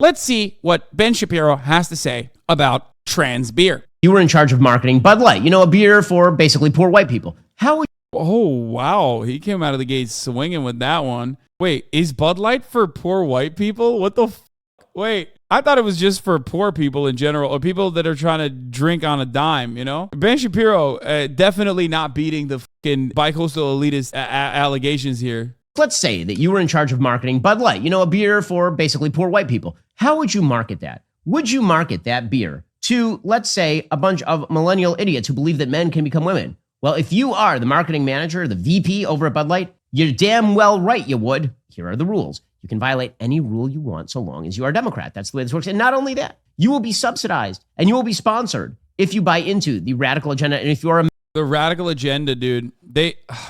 Let's see what Ben Shapiro has to say about trans beer. You were in charge of marketing Bud Light, a beer for basically poor white people. How would Oh, wow. He came out of the gate swinging with that one. Wait, is Bud Light for poor white people? What the Wait, I thought it was just for poor people in general, or people that are trying to drink on a dime, Ben Shapiro definitely not beating the fucking bicoastal elitist allegations here. Let's say that you were in charge of marketing Bud Light, a beer for basically poor white people. How would you market that? Would you market that beer to, let's say, a bunch of millennial idiots who believe that men can become women? Well, if you are the marketing manager, the VP over at Bud Light, you're damn well right you would. Here are the rules. You can violate any rule you want so long as you are a Democrat. That's the way this works. And not only that, you will be subsidized and you will be sponsored if you buy into the radical agenda. And if you are the radical agenda, dude,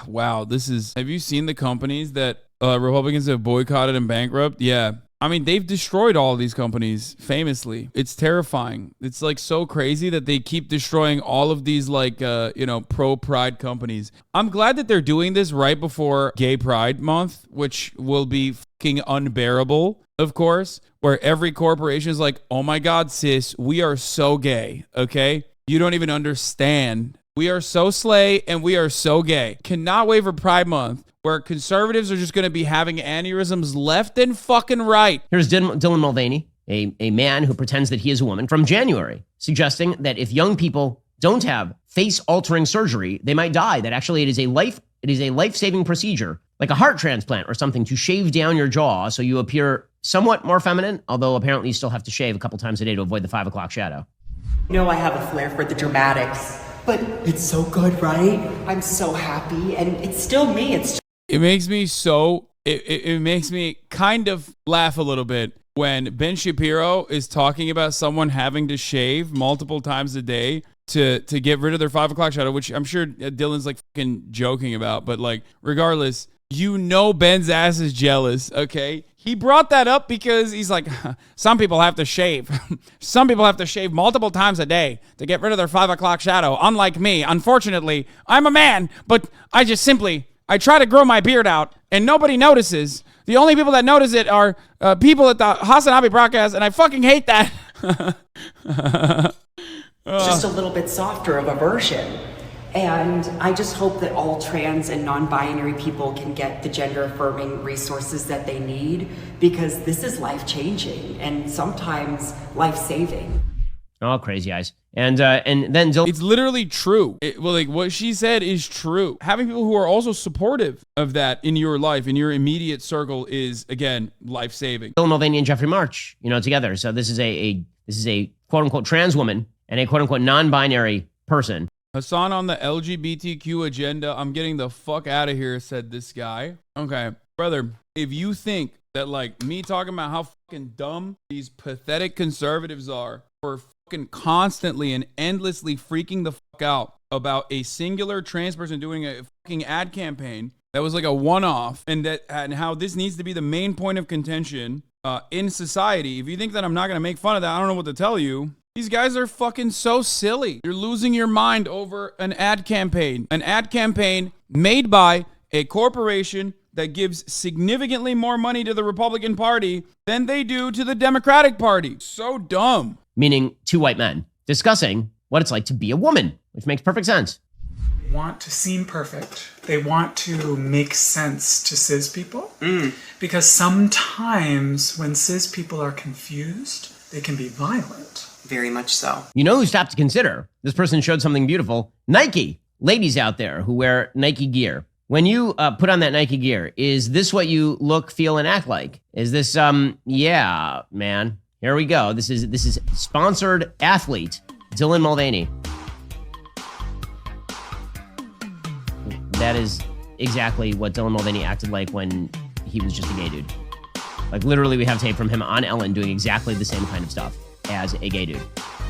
wow, have you seen the companies that Republicans have boycotted and bankrupt? Yeah. I mean, they've destroyed all of these companies famously. It's terrifying. It's like so crazy that they keep destroying all of these pro-pride companies. I'm glad that they're doing this right before Gay Pride Month, which will be fucking unbearable, of course, where every corporation is like, oh my God, sis, we are so gay, okay? You don't even understand. We are so slay and we are so gay. Cannot wait for Pride Month, where conservatives are just going to be having aneurysms left and fucking right. Here's Dylan Mulvaney, a man who pretends that he is a woman, from January, suggesting that if young people don't have face-altering surgery, they might die. That actually it is a life-saving procedure, like a heart transplant or something, to shave down your jaw so you appear somewhat more feminine, although apparently you still have to shave a couple times a day to avoid the 5 o'clock shadow. I have a flair for the dramatics, but it's so good, right? I'm so happy, and it's still me. It makes me it makes me kind of laugh a little bit when Ben Shapiro is talking about someone having to shave multiple times a day to get rid of their 5 o'clock shadow, which I'm sure Dylan's like fucking joking about, but like regardless, Ben's ass is jealous, okay? He brought that up because he's like, some people have to shave. Some people have to shave multiple times a day to get rid of their 5 o'clock shadow. Unlike me, unfortunately, I'm a man, but I try to grow my beard out and nobody notices. The only people that notice it are people at the HasanAbi broadcast, and I fucking hate that. Just a little bit softer of a version. And I just hope that all trans and non-binary people can get the gender-affirming resources that they need, because this is life-changing and sometimes life-saving. Oh, crazy eyes. And then it's literally true. What she said is true. Having people who are also supportive of that in your life, in your immediate circle, is again life-saving. Dylan Mulvaney and Jeffrey March, together. So this is a quote unquote trans woman and a quote unquote non-binary person. Hasan on the LGBTQ agenda. I'm getting the fuck out of here, said this guy. Okay, brother, if you think that like me talking about how fucking dumb these pathetic conservatives are for fucking constantly and endlessly freaking the fuck out about a singular trans person doing a fucking ad campaign that was like a one-off, and how this needs to be the main point of contention in society. If you think that I'm not gonna make fun of that, I don't know what to tell you. These guys are fucking so silly. You're losing your mind over an ad campaign made by a corporation that gives significantly more money to the Republican Party than they do to the Democratic Party. So dumb. Meaning two white men discussing what it's like to be a woman, which makes perfect sense. They want to seem perfect. They want to make sense to cis people. Because sometimes when cis people are confused, they can be violent. Very much so. You know who stopped to consider? This person showed something beautiful. Nike. Ladies out there who wear Nike gear. When you put on that Nike gear, is this what you look, feel, and act like? Is this, yeah, man. Here we go. This is sponsored athlete, Dylan Mulvaney. That is exactly what Dylan Mulvaney acted like when he was just a gay dude. Like literally we have tape from him on Ellen doing exactly the same kind of stuff as a gay dude.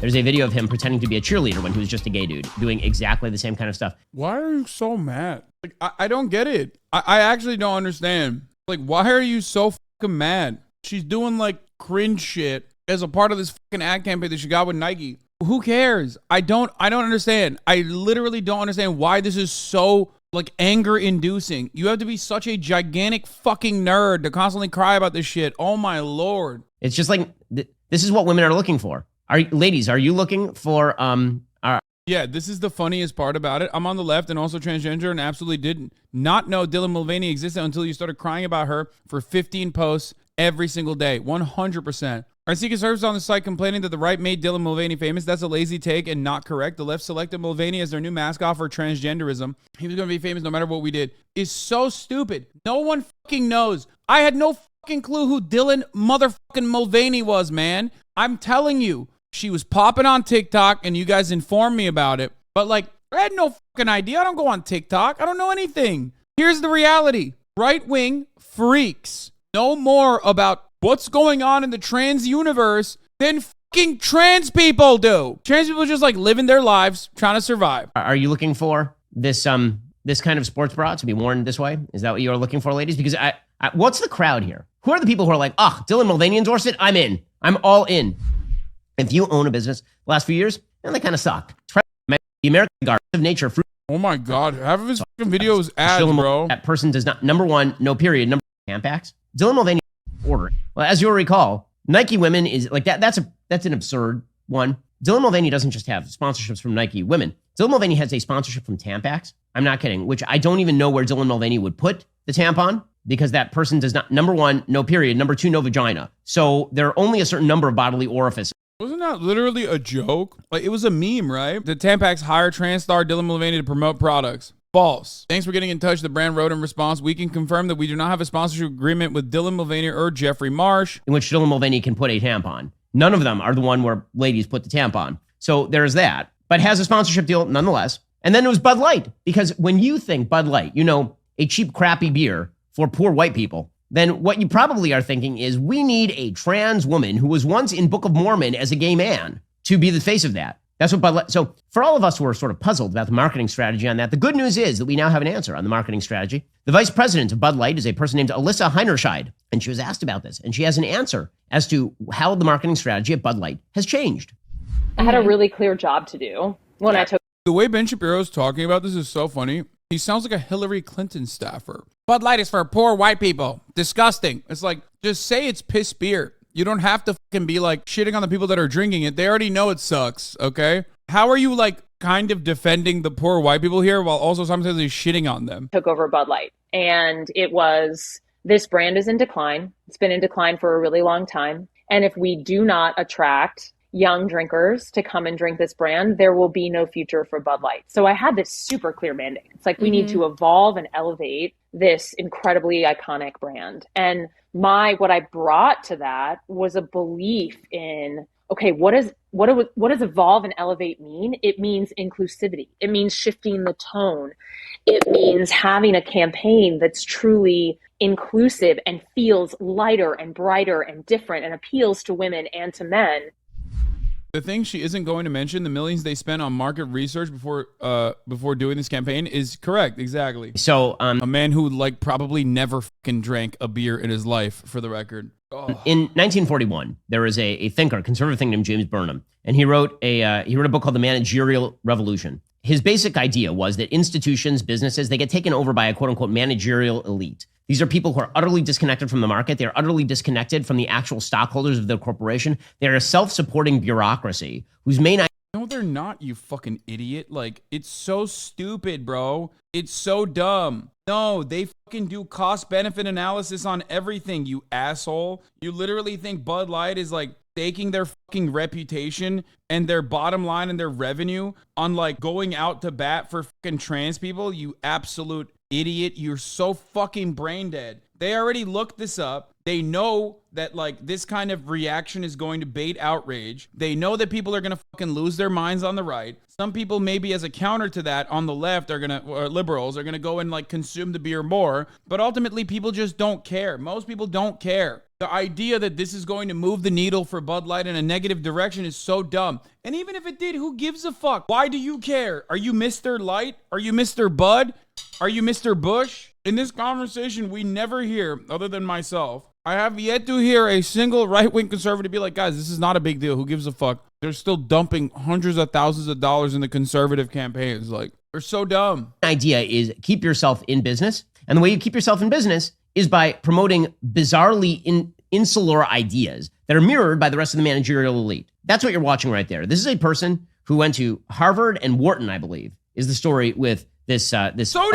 There's a video of him pretending to be a cheerleader when he was just a gay dude, doing exactly the same kind of stuff. Why are you so mad? Like, I don't get it. I actually don't understand. Like, why are you so fucking mad? She's doing like cringe shit as a part of this fucking ad campaign that she got with Nike. Who cares? I don't understand. I literally don't understand why this is so like anger inducing. You have to be such a gigantic fucking nerd to constantly cry about this shit. Oh my Lord. It's just like, this is what women are looking for. Ladies, are you looking for, Yeah, this is the funniest part about it. I'm on the left and also transgender and absolutely did not know Dylan Mulvaney existed until you started crying about her for 15 posts every single day. 100%. I see conservatives on the site complaining that the right made Dylan Mulvaney famous. That's a lazy take and not correct. The left selected Mulvaney as their new mascot for transgenderism. He was going to be famous no matter what we did. Is so stupid. No one fucking knows. I had no fucking clue who Dylan motherfucking Mulvaney was, man. I'm telling you. She was popping on TikTok and you guys informed me about it. But like, I had no fucking idea. I don't go on TikTok. I don't know anything. Here's the reality. Right-wing freaks know more about what's going on in the trans universe than fucking trans people do. Trans people just like living their lives, trying to survive. are you looking for this kind of sports bra to be worn this way? Is that what you're looking for, ladies? Because what's the crowd here? Who are the people who are like, Dylan Mulvaney endorsed it? I'm in. I'm all in. If you own a business the last few years, then they kind of suck. The American Guard of Nature fruit. Oh my God. Half of his fucking videos ads, bro. That person does not, number one, no period, number Tampax. Dylan Mulvaney order. Well, as you'll recall, Nike women is like that. That's an absurd one. Dylan Mulvaney doesn't just have sponsorships from Nike women. Dylan Mulvaney has a sponsorship from Tampax. I'm not kidding, which I don't even know where Dylan Mulvaney would put the tampon because that person does not, number one, no period, number two, no vagina. So there are only a certain number of bodily orifices. Wasn't that literally a joke? Like, it was a meme, right? The Tampax hired trans star Dylan Mulvaney to promote products. False. Thanks for getting in touch. The brand wrote in response, we can confirm that we do not have a sponsorship agreement with Dylan Mulvaney or Jeffrey Marsh. In which Dylan Mulvaney can put a tampon. None of them are the one where ladies put the tampon. So there's that. But has a sponsorship deal nonetheless. And then it was Bud Light. Because when you think Bud Light, you know, a cheap, crappy beer for poor white people, then what you probably are thinking is we need a trans woman who was once in Book of Mormon as a gay man to be the face of that. That's what Bud Light. So for all of us who are sort of puzzled about the marketing strategy on that, the good news is that we now have an answer on the marketing strategy. The vice president of Bud Light is a person named Alyssa Heinerscheid, and she was asked about this, and she has an answer as to how the marketing strategy at Bud Light has changed. I had a really clear job to do when I took. The way Ben Shapiro is talking about this is so funny. He sounds like a Hillary Clinton staffer. Bud Light is for poor white people. Disgusting. It's like, just say it's piss beer. You don't have to fucking be like shitting on the people that are drinking it. They already know it sucks, okay? How are you like kind of defending the poor white people here while also simultaneously shitting on them? Took over Bud Light, and it was, this brand is in decline. It's been in decline for a really long time. And if we do not attract young drinkers to come and drink this brand, there will be no future for Bud Light. So I had this super clear mandate. It's like, we need to evolve and elevate this incredibly iconic brand. And what I brought to that was a belief in, okay, what does evolve and elevate mean? It means inclusivity. It means shifting the tone. It means having a campaign that's truly inclusive and feels lighter and brighter and different and appeals to women and to men. The thing she isn't going to mention, the millions they spent on market research before doing this campaign, is correct. Exactly. So a man who like probably never fucking drank a beer in his life, for the record. Oh. In 1941, there was a thinker, conservative thinker named James Burnham, and he wrote a book called The Managerial Revolution. His basic idea was that institutions, businesses, they get taken over by a quote unquote managerial elite. These are people who are utterly disconnected from the market. They're utterly disconnected from the actual stockholders of the corporation. They're a self-supporting bureaucracy whose main idea. No, they're not, you fucking idiot. Like, it's so stupid, bro. It's so dumb. No, they fucking do cost-benefit analysis on everything, you asshole. You literally think Bud Light is like staking their fucking reputation and their bottom line and their revenue on like going out to bat for fucking trans people, you absolute idiot. You're so fucking brain dead. They already looked this up. They know that like this kind of reaction is going to bait outrage. They know that people are going to fucking lose their minds on the right. Some people maybe as a counter to that on the left are going to, or liberals are going to go and like consume the beer more. But ultimately people just don't care. Most people don't care. The idea that this is going to move the needle for Bud Light in a negative direction is so dumb. And even if it did, who gives a fuck? Why do you care? Are you Mr. Light? Are you Mr. Bud? Are you Mr. Bush? In this conversation, we never hear, other than myself, I have yet to hear a single right-wing conservative be like, guys, this is not a big deal. Who gives a fuck? They're still dumping hundreds of thousands of dollars in the conservative campaigns. Like, they're so dumb. The idea is keep yourself in business. And the way you keep yourself in business is by promoting bizarrely insular ideas that are mirrored by the rest of the managerial elite. That's what you're watching right there. This is a person who went to Harvard and Wharton, I believe, is the story with this Alyssa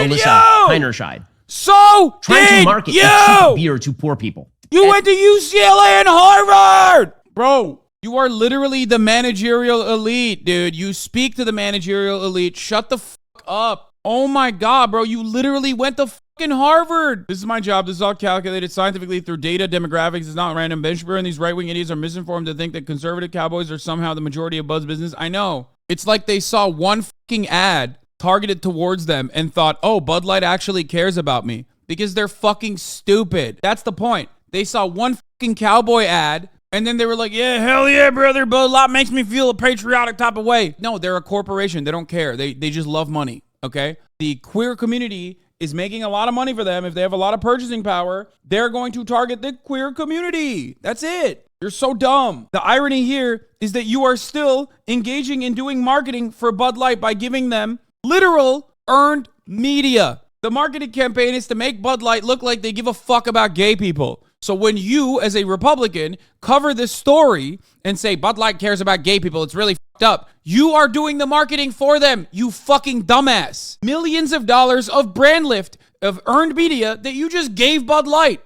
Heinerscheid. So trying to market a cheap beer to poor people. You went to UCLA and Harvard! Bro, you are literally the managerial elite, dude. You speak to the managerial elite. Shut the fuck up. Oh my God, bro. You literally went to fucking Harvard. This is my job. This is all calculated scientifically through data, demographics. It's not random. Ben Shapiro and these right-wing idiots are misinformed to think that conservative cowboys are somehow the majority of buzz business. I know. It's like they saw one fucking ad targeted towards them and thought, oh, Bud Light actually cares about me, because they're fucking stupid. That's the point. They saw one fucking cowboy ad and then they were like, yeah, hell yeah, brother. Bud Light makes me feel a patriotic type of way. No, they're a corporation. They don't care. They just love money, okay? The queer community is making a lot of money for them. If they have a lot of purchasing power, they're going to target the queer community. That's it. You're so dumb. The irony here is that you are still engaging in doing marketing for Bud Light by giving them literal earned media. The marketing campaign is to make Bud Light look like they give a fuck about gay people. So when you, as a Republican, cover this story and say Bud Light cares about gay people, it's really fucked up, you are doing the marketing for them, you fucking dumbass. Millions of dollars of brand lift of earned media that you just gave Bud Light.